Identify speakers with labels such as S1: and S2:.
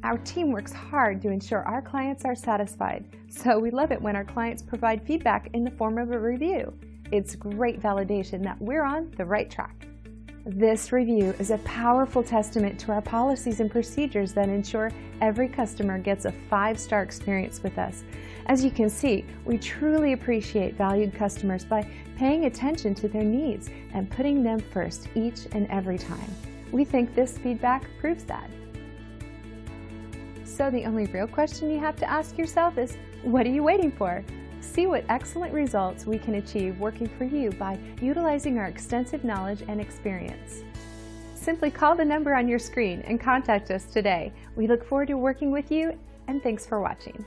S1: Our team works hard to ensure our clients are satisfied, so we love it when our clients provide feedback in the form of a review. It's great validation that we're on the right track. This review is a powerful testament to our policies and procedures that ensure every customer gets a 5-star experience with us. As you can see, we truly appreciate valued customers by paying attention to their needs and putting them first each and every time. We think this feedback proves that. So the only real question you have to ask yourself is, what are you waiting for? See what excellent results we can achieve working for you by utilizing our extensive knowledge and experience. Simply call the number on your screen and contact us today. We look forward to working with you, and thanks for watching.